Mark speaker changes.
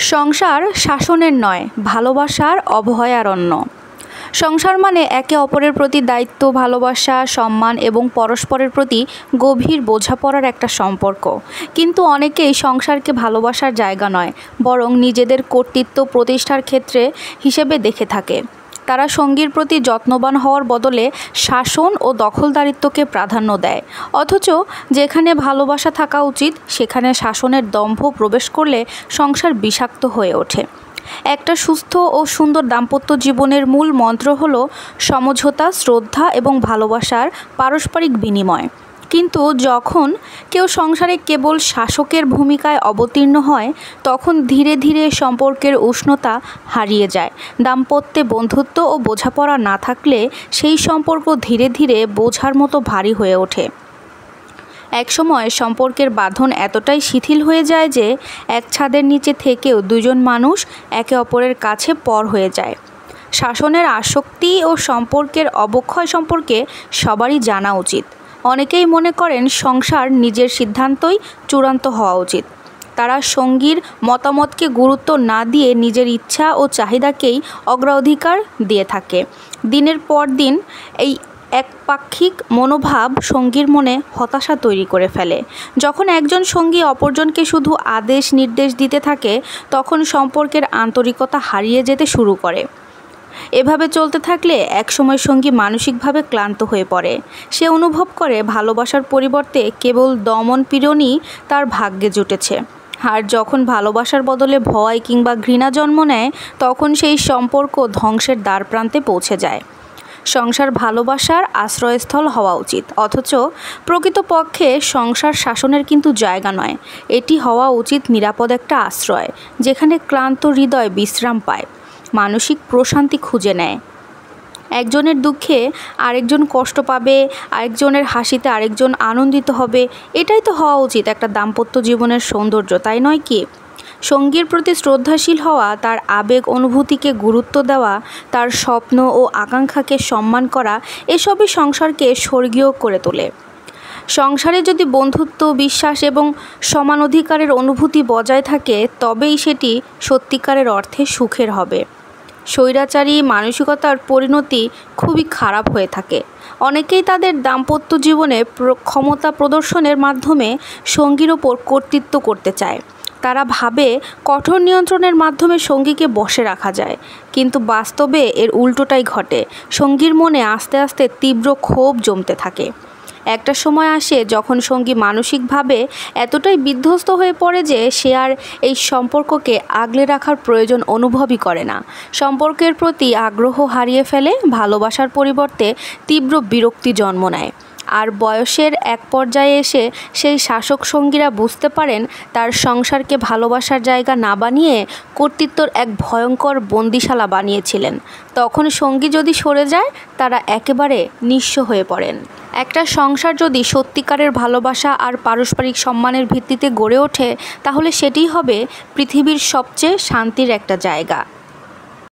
Speaker 1: সংসার শাসনের নয়, ভালোবাসার অভয়ারণ্য। সংসার মানে একে অপরের প্রতি দায়িত্ব, ভালোবাসা, সম্মান এবং পরস্পরের প্রতি গভীর বোঝাপড়ার একটা সম্পর্ক। কিন্তু অনেকেই সংসারকে ভালোবাসার জায়গা নয়, বরং নিজেদের কর্তৃত্ব প্রতিষ্ঠার ক্ষেত্রে হিসেবে দেখে থাকে। তারা সঙ্গীর প্রতি যত্নবান হওয়ার বদলে শাসন ও দখলদারিত্বকে প্রাধান্য দেয়। অথচ যেখানে ভালোবাসা থাকা উচিত সেখানে শাসনের দম্ভ প্রবেশ করলে সংসার বিষাক্ত হয়ে ওঠে। একটা সুস্থ ও সুন্দর দাম্পত্য জীবনের মূল মন্ত্র হলো সমঝোতা, শ্রদ্ধা এবং ভালোবাসার পারস্পরিক বিনিময়। কিন্তু যখন কেউ সংসারে কেবল শাসকের ভূমিকায় অবতীর্ণ হয়, তখন ধীরে ধীরে সম্পর্কের উষ্ণতা হারিয়ে যায়। দাম্পত্যে বন্ধুত্ব ও বোঝাপড়া না থাকলে সেই সম্পর্ক ধীরে ধীরে বোঝার মতো ভারী হয়ে ওঠে। একসময় সম্পর্কের বাঁধন এতটাই শিথিল হয়ে যায় যে এক ছাদের নিচে থেকেও দুজন মানুষ একে অপরের কাছে পর হয়ে যায়। শাসনের আসক্তি ও সম্পর্কের অবক্ষয় সম্পর্কে সবারই জানা উচিত। অনেকেই মনে করেন সংসার নিজের সিদ্ধান্তই চূড়ান্ত হওয়া উচিত। তারা সঙ্গীর মতামতকে গুরুত্ব না দিয়ে নিজের ইচ্ছা ও চাহিদাকেই অগ্রাধিকার দিয়ে থাকে। দিনের পর দিন এই একপাক্ষিক মনোভাব সঙ্গীর মনে হতাশা তৈরি করে ফেলে। যখন একজন সঙ্গী অপরজনকে শুধু আদেশ নির্দেশ দিতে থাকে, তখন সম্পর্কের আন্তরিকতা হারিয়ে যেতে শুরু করে। এভাবে চলতে থাকলে একসময় সঙ্গী মানসিকভাবে ক্লান্ত হয়ে পড়ে। সে অনুভব করে ভালোবাসার পরিবর্তে কেবল দমন পীড়নই তার ভাগ্যে জুটেছে। আর যখন ভালোবাসার বদলে ভয় কিংবা ঘৃণা জন্ম নেয়, তখন সেই সম্পর্ক ধ্বংসের দ্বারপ্রান্তে পৌঁছে যায়। সংসার ভালোবাসার আশ্রয়স্থল হওয়া উচিত, অথচ প্রকৃতপক্ষে সংসার শাসনের কিন্তু জায়গা নয়। এটি হওয়া উচিত নিরাপদ একটা আশ্রয়, যেখানে ক্লান্ত হৃদয় বিশ্রাম পায়, মানসিক প্রশান্তি খুঁজে নেয়। একজনের দুঃখে আরেকজন কষ্ট পাবে, আরেকজনের হাসিতে আরেকজন আনন্দিত হবে। এটাই তো হওয়া উচিত একটা দাম্পত্য জীবনের সৌন্দর্য, তাই নয় কি? সঙ্গীর প্রতি শ্রদ্ধাশীল হওয়া, তার আবেগ অনুভূতিকে গুরুত্ব দেওয়া, তার স্বপ্ন ও আকাঙ্ক্ষাকে সম্মান করা, এসবই সংসারকে স্বর্গীয় করে তোলে। সংসারে যদি বন্ধুত্ব, বিশ্বাস এবং সমান অধিকারের অনুভূতি বজায় থাকে, তবেই সেটি সত্যিকারের অর্থে সুখের হবে। স্বৈরাচারী মানসিকতার পরিণতি খুবই খারাপ হয়ে থাকে। অনেকেই তাদের দাম্পত্য জীবনে ক্ষমতা প্রদর্শনের মাধ্যমে সঙ্গীর ওপর কর্তৃত্ব করতে চায়। তারা ভাবে কঠোর নিয়ন্ত্রণের মাধ্যমে সঙ্গীকে বশে রাখা যায়, কিন্তু বাস্তবে এর উল্টোটাই ঘটে। সঙ্গীর মনে আস্তে আস্তে তীব্র ক্ষোভ জমতে থাকে। একটা সময় আসে যখন সঙ্গী মানসিকভাবে এতটাই বিধ্বস্ত হয়ে পড়ে যে সে আর এই সম্পর্ককে আগলে রাখার প্রয়োজন অনুভবই করে না। সম্পর্কের প্রতি আগ্রহ হারিয়ে ফেলে, ভালোবাসার পরিবর্তে তীব্র বিরক্তি জন্ম নেয়। আর বয়সের এক পর্যায়ে এসে সেই শাসক সঙ্গীরা বুঝতে পারেন তার সংসারকে ভালোবাসার জায়গা না বানিয়ে কর্তৃত্বর এক ভয়ঙ্কর বন্দিশালা বানিয়েছিলেন। তখন সঙ্গী যদি সরে যায়, তারা একেবারে নিঃস্ব হয়ে পড়েন। একটা সংসার যদি সত্যিকারের ভালোবাসা আর পারস্পরিক সম্মানের ভিত্তিতে গড়ে ওঠে, তাহলে সেটিই হবে পৃথিবীর সবচেয়ে শান্তির একটা জায়গা।